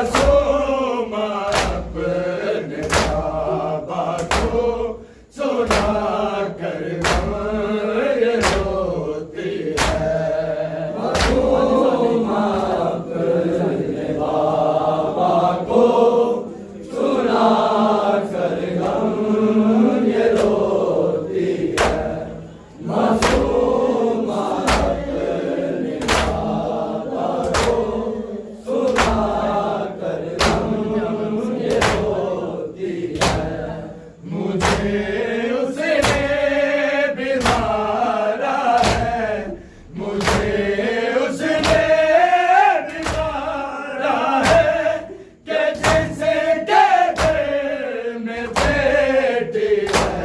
मासूम अपने बाबा को सुना कर गम ये रोती है। मासूम अपने बाबा को सुना कर गम ये रोती है। मासूम अपने बाबा को सुना कर गम ये रोती है। मुझे उसने भी मारा है, मुझे उसने भी मारा है कि जिसे कहते में बेटी है।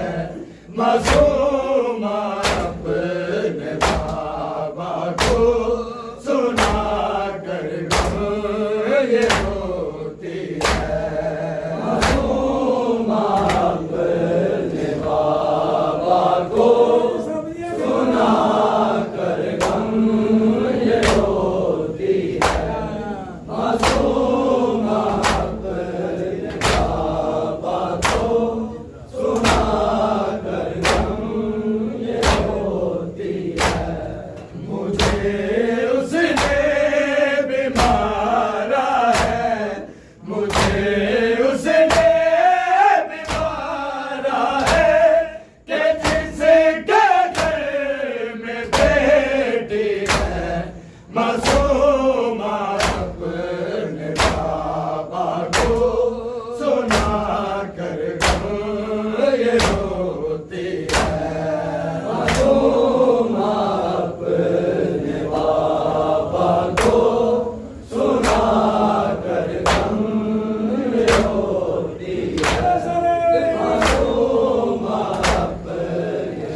मासूम अपने बाबा को सुना कर गम ये रोती है। मासूम अपने बाबा को सुना कर गम ये रोती है। मासूम अपने बाबा को सुना कर गम ये रोती है। मुझे उसने भी मारा है, मुझे उसने भी मारा है कि जिसे कहते में बेटी है। मासूम अपने बाबा को सुना कर गम ये रोती है। मासूम अपने बाबा को सुना कर गम ये रोती है। मासूम अपने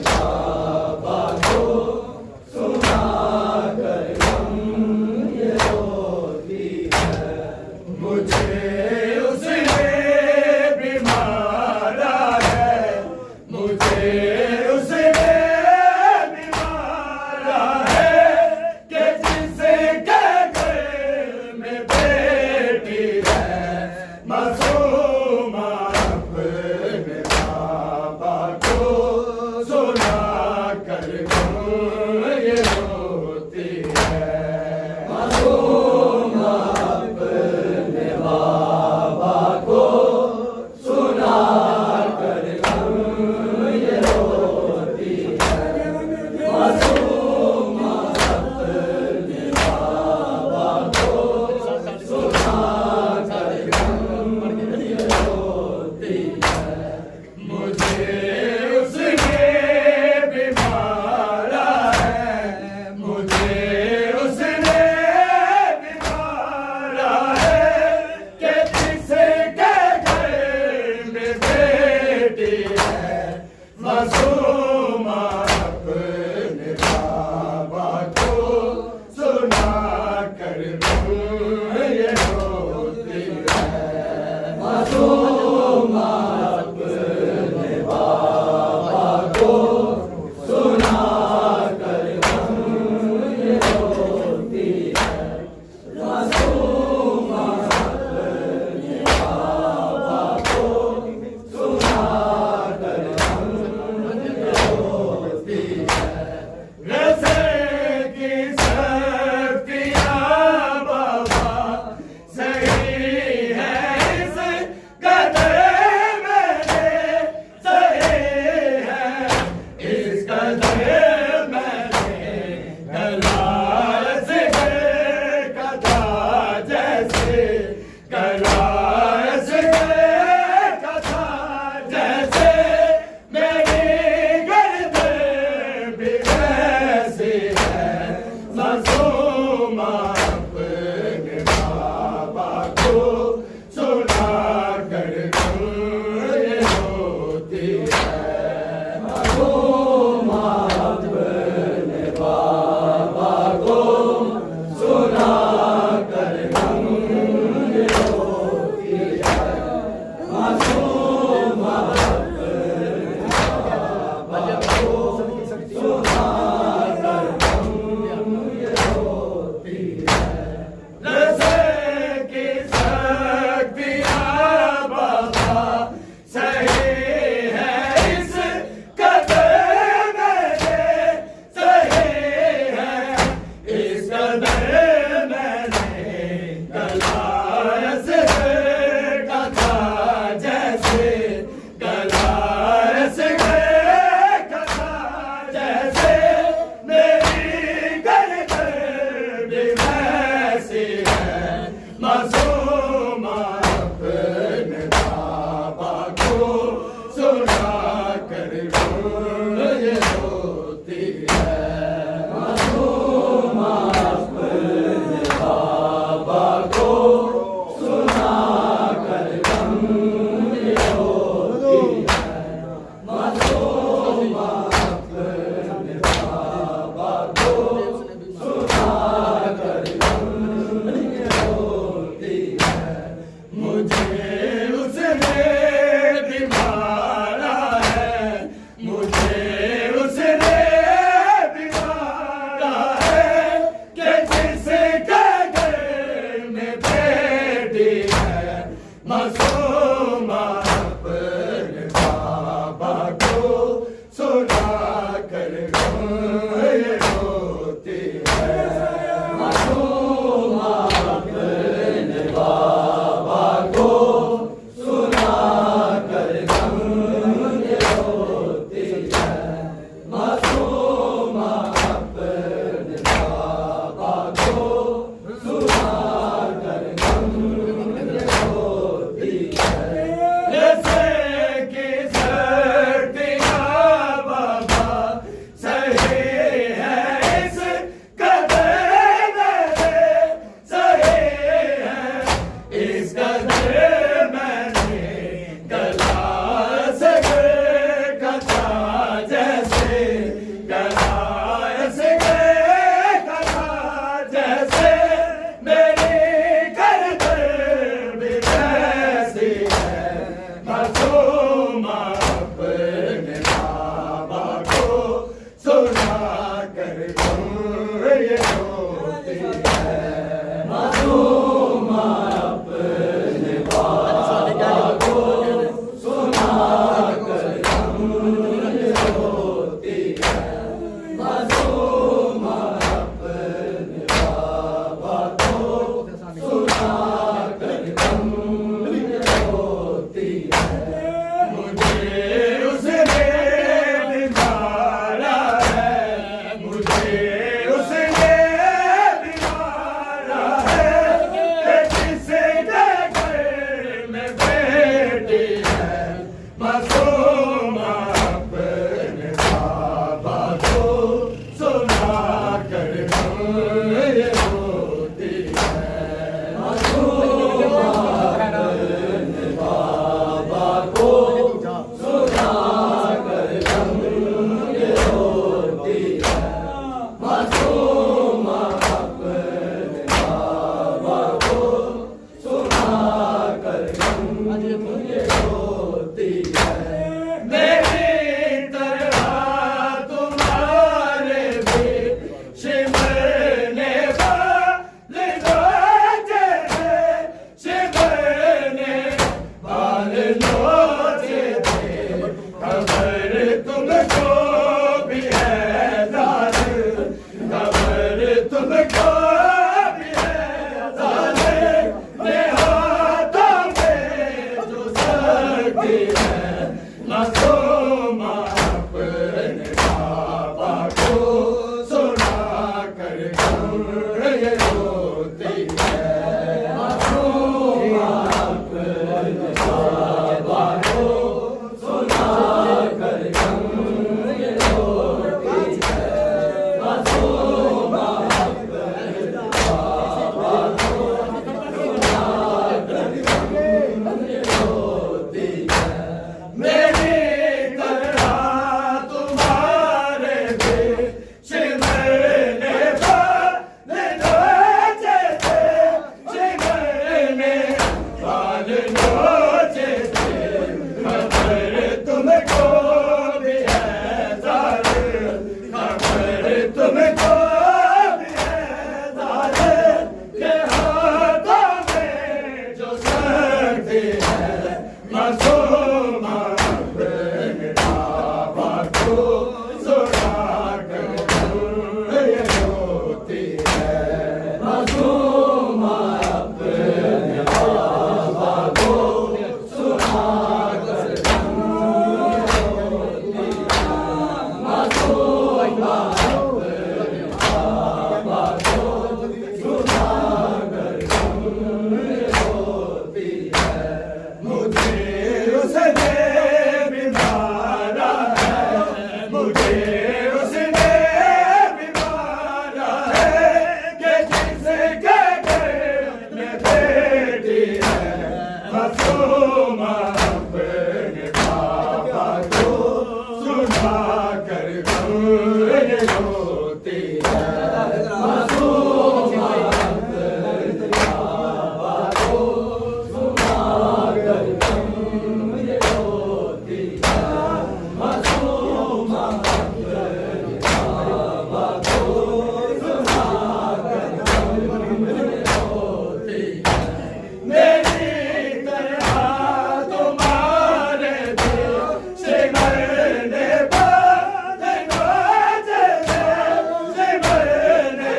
बाबा को सुना कर गम ये रोती है। मुझे उसने भी मारा है, मुझे उसने भी मारा है कि जिसे कहते में बेटी है। मासूम अपने बाबा को सुना कर गम ये रोती है। मासूम अपने बाबा को सुना कर गम ये रोती है। मासूम अपने बाबा को सुना कर गम ये रोती है। मुझे उसने भी मारा है, मुझे उसने भी मारा है कि जिसे कहते में बेटी है। मासूम अपने बाबा को सुना कर गम ये रोती है। मासूम अपने बाबा को सुना कर गम ये रोती है। मासूम अपने बाबा को सुना कर गम ये रोती है। रज़े की शक्तियाँ बाबा सही है इस कदर मैंने, सही है इस कदर मैंने। गलास है कथा जैसे, गलास है कथा जैसे, मेरी गर्दन भी वैसी है। मासूम अपने बाबा को सुना कर गम ये रोती है। मासूम अपने बाबा को सुना कर गम ये रोती है। मासूम अपने बाबा को सुना कर गम ये रोती है। दम ये होती है मासूम अपने बाबा को सुना कर दम ये होती है मासूम अपने बाबा को सुना कर दम ये होती है मुझे उसने मारा है मुझे उसने मारा है कि किसी के घर में बेटी है मासूम अपने बाबा को सुना कर दम ये होती है मासूम अपने बाबा को सुना कर दम ये होती है मासूम अपने बाबा को सुना कर दम ये होती है मेरी तरह तुम्हारे भी शिमरने वाले नोचे थे शिमरने वाले नोचे थे खबर तुमको भी है जालिम खबर तुमको भी है जालिम ये हाथों में जो सकती है मासूम अपने बाबा को सुना कर दम ये होती है मासूम अपने बाबा को सुना कर दम ये होती है मासूम अपने बाबा को सुना कर दम ये होती है मेरी तरह तुम्हारे भी शिमरने वाले नोचे थे शिमरने वाले नोचे थे खबर तुमको भी है जालिम खबर तुमको भी है जालिम के हाथों में जो शक्ति है मासूम अपने बाबा को सुना कर दम ये होती है मासूम अपने बाबा को सुना कर दम ये होती है मासूम अपने बाबा को सुना कर दम ये होती है मुझे उसने भी मारा है मुझे उसने भी मारा है कि जिसके घर में बेटी है मासूम अपने बाबा को सुना कर दम ये होती है मासूम अपने बाबा को सुना कर दम ये होती है मासूम अपने बाबा को सुना कर दम ये होती है मेरी तरह तुम्हारे भी शिमरने वाले नोचे थे शिमरने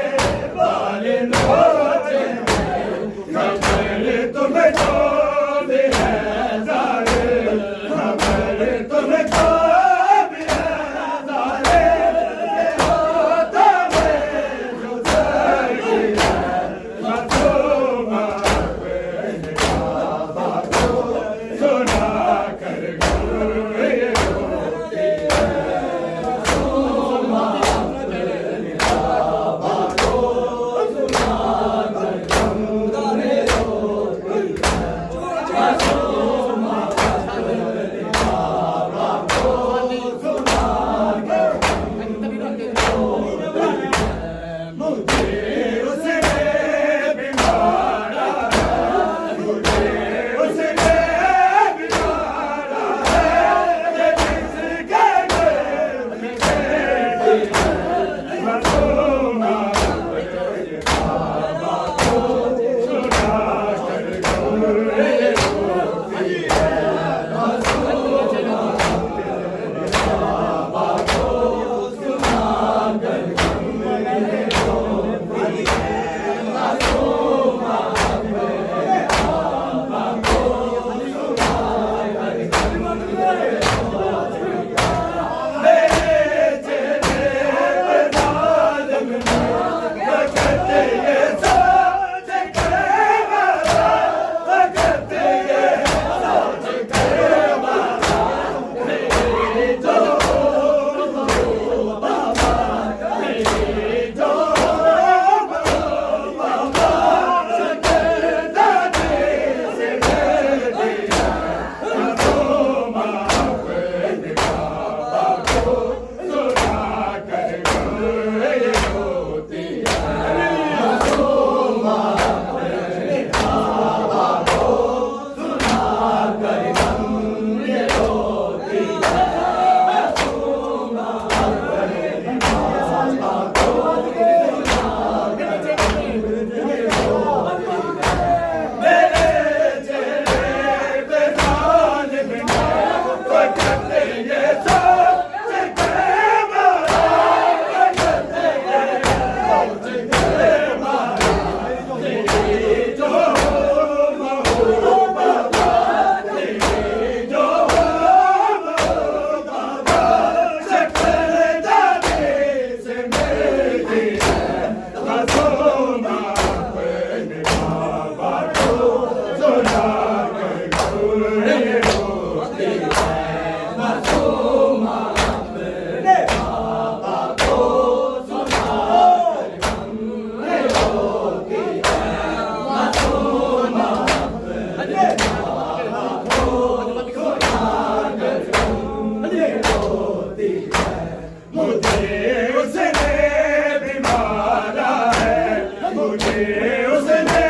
उसने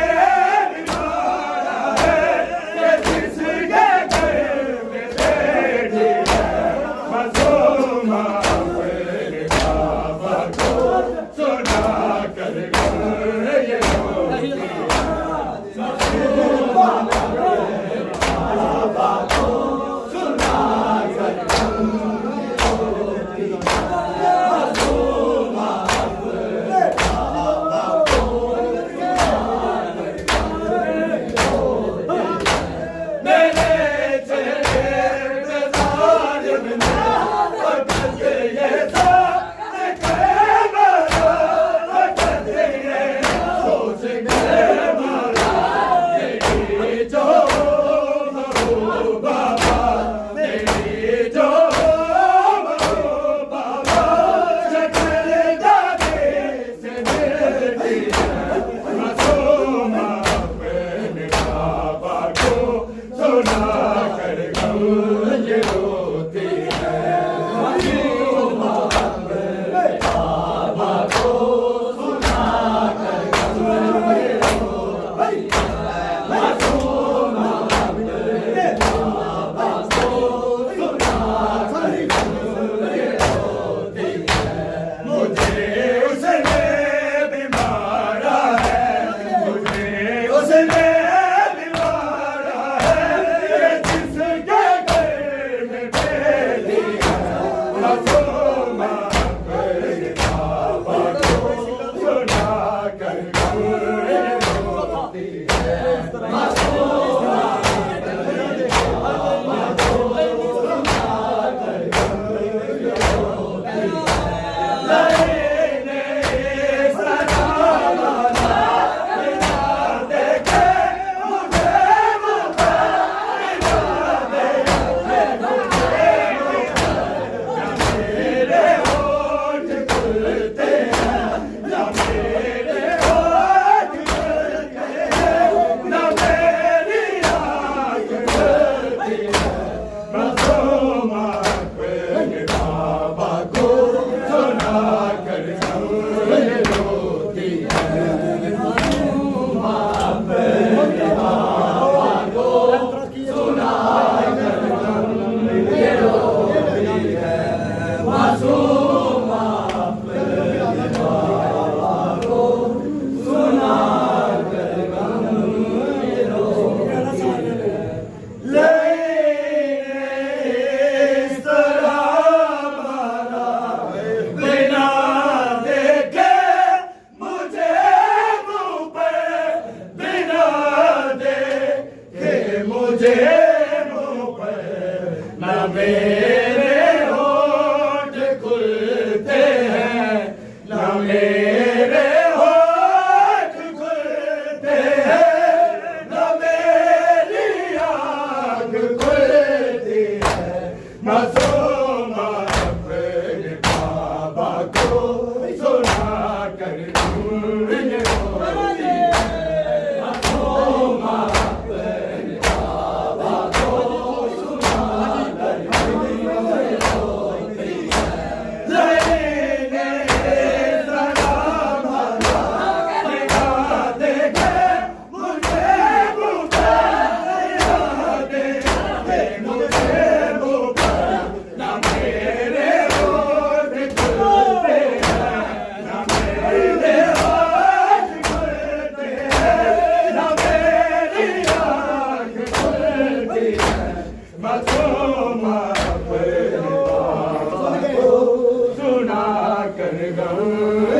मारा है कि जिसके घर में बैठी है मासूम अपने बाबा को सुना कर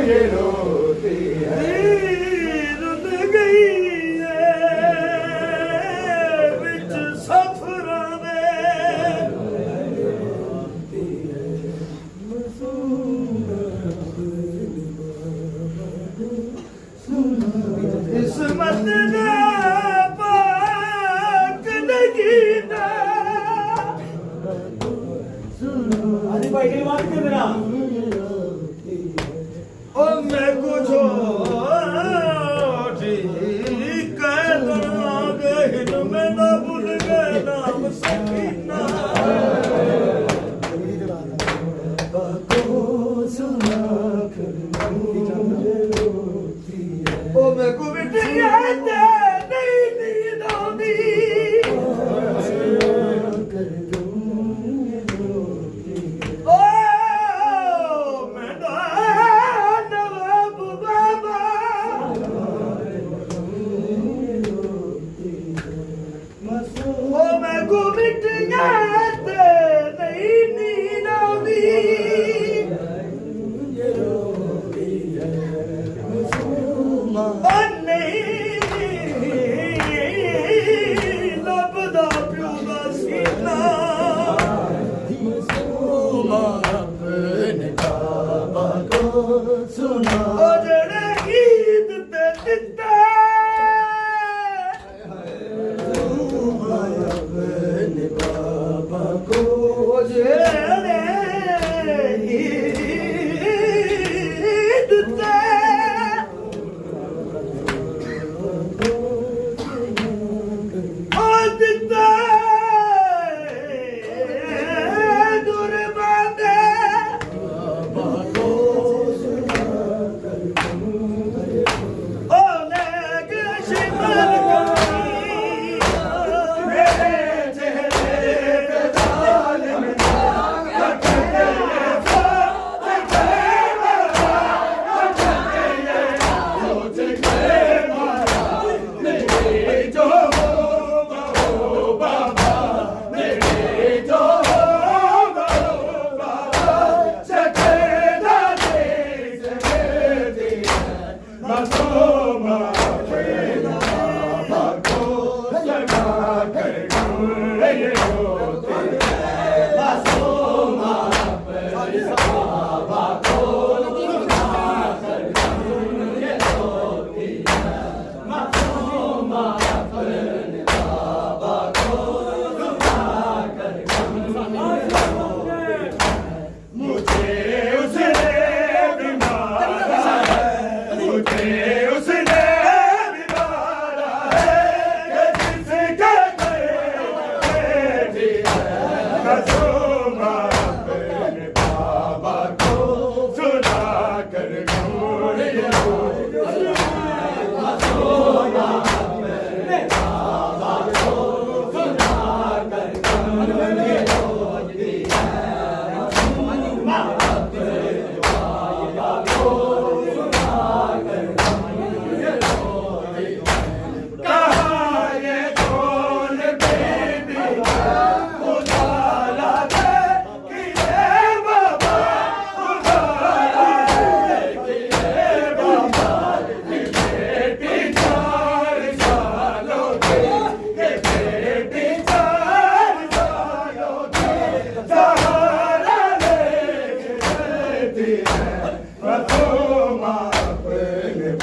ये रोती है। ओ मैं को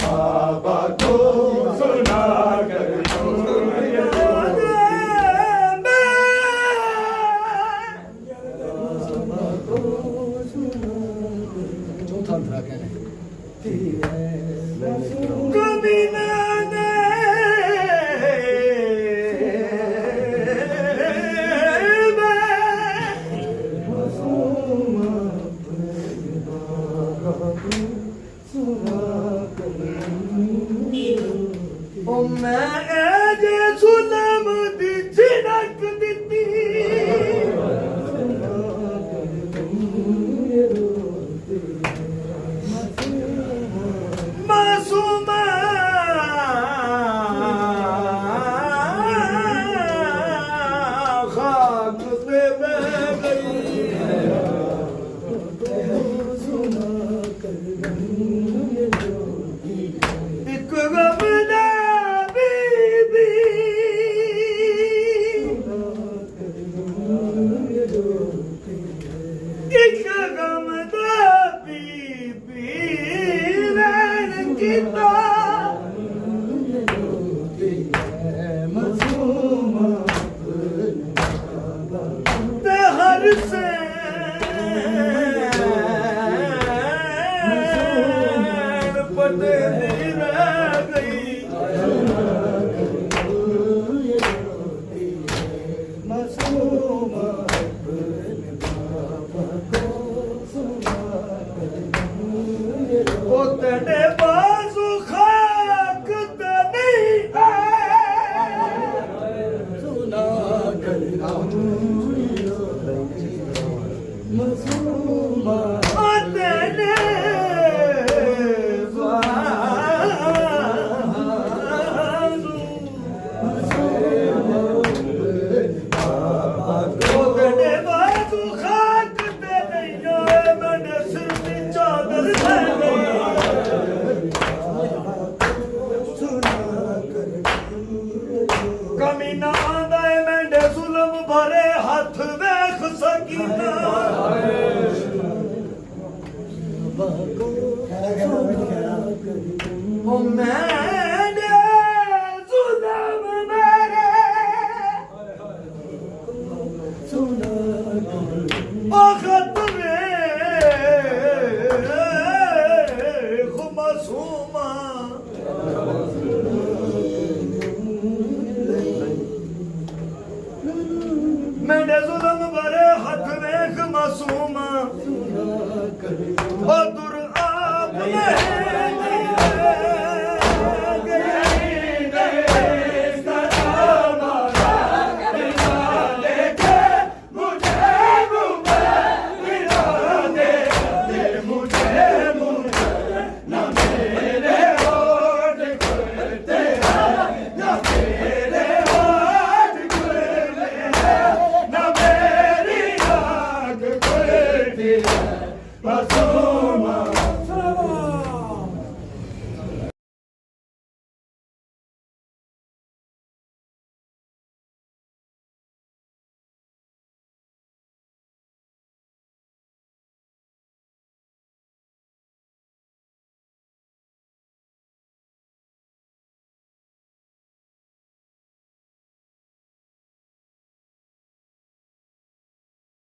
बाबा को सुना कर चौथा अंतरा क्या है? मैंने जुल्म भरे हाथ में मासूमा बदुर आप Pasuma